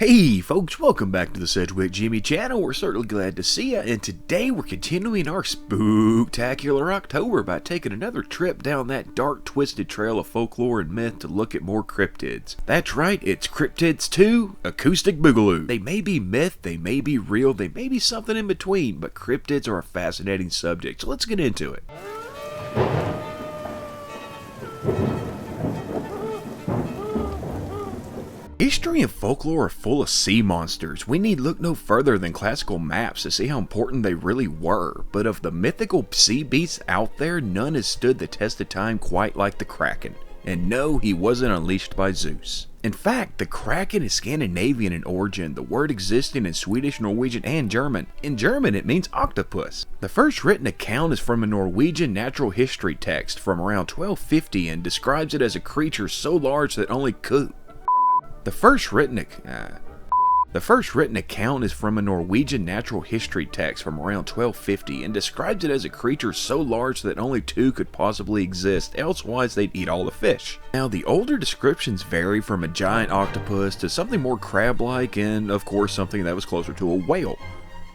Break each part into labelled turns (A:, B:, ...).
A: Hey folks, welcome back to the Sedgwick Jimmy channel. We're certainly glad to see ya, and today we're continuing our spooktacular October by taking another trip down that dark, twisted trail of folklore and myth to look at more cryptids. That's right, it's Cryptids 2, Acoustic Boogaloo. They may be myth, they may be real, they may be something in between, but cryptids are a fascinating subject, so let's get into it. History and folklore are full of sea monsters. We need look no further than classical maps to see how important they really were. But of the mythical sea beasts out there, none has stood the test of time quite like the Kraken. And no, he wasn't unleashed by Zeus. In fact, the Kraken is Scandinavian in origin, the word existing in Swedish, Norwegian, and German. In German, it means octopus. The first written account is from a Norwegian natural history text from around 1250 and describes it as a creature so large that only The first written account is from a Norwegian natural history text from around 1250 and describes it as a creature so large that only two could possibly exist, elsewise they'd eat all the fish. Now, the older descriptions vary from a giant octopus to something more crab-like and, of course, something that was closer to a whale.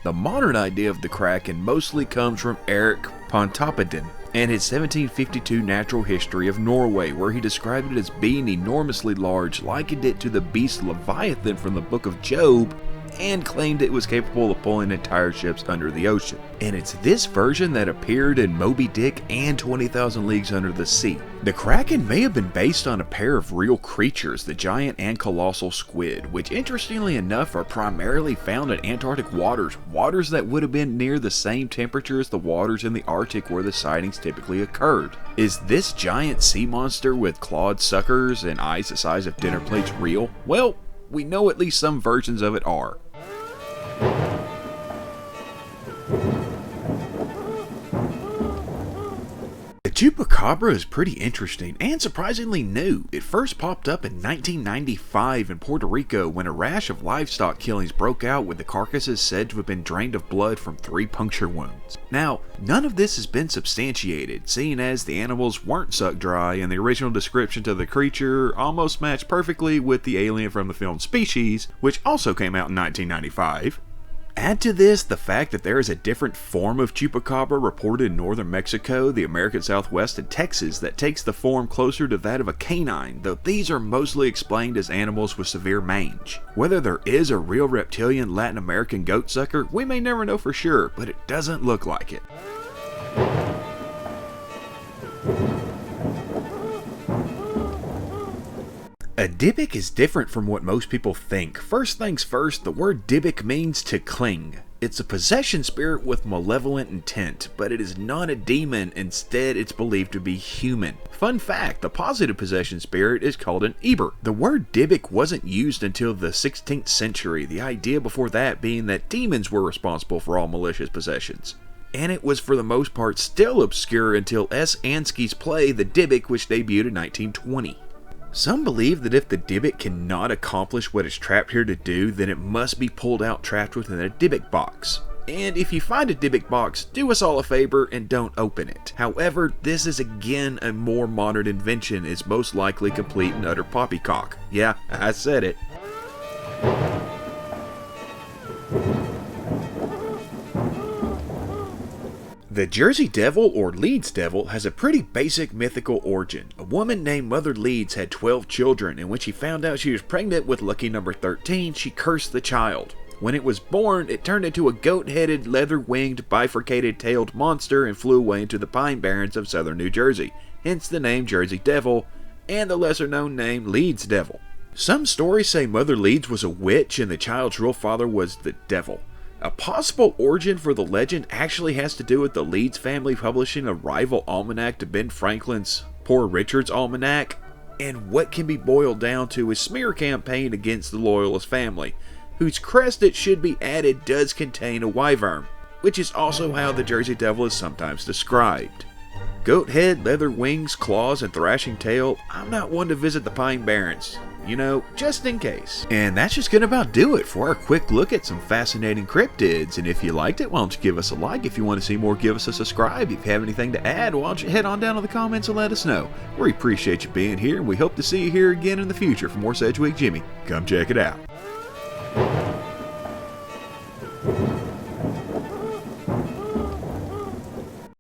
A: The modern idea of the Kraken mostly comes from Erik Pontoppidan and his 1752 Natural History of Norway, where he described it as being enormously large, likened it to the beast Leviathan from the Book of Job, and claimed it was capable of pulling entire ships under the ocean. And it's this version that appeared in Moby Dick and 20,000 Leagues Under the Sea. The Kraken may have been based on a pair of real creatures, the giant and colossal squid, which interestingly enough are primarily found in Antarctic waters, waters that would have been near the same temperature as the waters in the Arctic where the sightings typically occurred. Is this giant sea monster with clawed suckers and eyes the size of dinner plates real? Well, we know at least some versions of it are. The Chupacabra is pretty interesting and surprisingly new. It first popped up in 1995 in Puerto Rico when a rash of livestock killings broke out with the carcasses said to have been drained of blood from 3 puncture wounds. Now, none of this has been substantiated, seeing as the animals weren't sucked dry and the original description to the creature almost matched perfectly with the alien from the film Species, which also came out in 1995. Add to this the fact that there is a different form of Chupacabra reported in northern Mexico, the American Southwest, and Texas that takes the form closer to that of a canine, though these are mostly explained as animals with severe mange. Whether there is a real reptilian Latin American goatsucker, we may never know for sure, but it doesn't look like it. A Dybbuk is different from what most people think. First things first, the word Dybbuk means to cling. It's a possession spirit with malevolent intent, but it is not a demon, instead it's believed to be human. Fun fact, the positive possession spirit is called an Eber. The word Dybbuk wasn't used until the 16th century, the idea before that being that demons were responsible for all malicious possessions. And it was for the most part still obscure until S. Ansky's play The Dybbuk, which debuted in 1920. Some believe that if the Dybbuk cannot accomplish what it's trapped here to do, then it must be pulled out trapped within a Dybbuk box. And if you find a Dybbuk box, do us all a favor and don't open it. However, this is again a more modern invention, is most likely complete and utter poppycock. Yeah, I said it. The Jersey Devil, or Leeds Devil, has a pretty basic mythical origin. A woman named Mother Leeds had 12 children, and when she found out she was pregnant with lucky number 13, she cursed the child. When it was born, it turned into a goat-headed, leather-winged, bifurcated-tailed monster and flew away into the Pine Barrens of southern New Jersey, hence the name Jersey Devil, and the lesser-known name Leeds Devil. Some stories say Mother Leeds was a witch and the child's real father was the devil. A possible origin for the legend actually has to do with the Leeds family publishing a rival almanac to Ben Franklin's Poor Richard's Almanac, and what can be boiled down to a smear campaign against the Loyalist family, whose crest, it should be added, does contain a wyvern, which is also how the Jersey Devil is sometimes described. Goat head, leather wings, claws, and thrashing tail, I'm not one to visit the Pine Barrens. You know, just in case. And that's just gonna about do it for our quick look at some fascinating cryptids. And if you liked it, why don't you give us a like? If you want to see more, give us a subscribe. If you have anything to add, why don't you head on down to the comments and let us know. We appreciate you being here, and we hope to see you here again in the future for more Sedgwick Jimmy. Come check it out.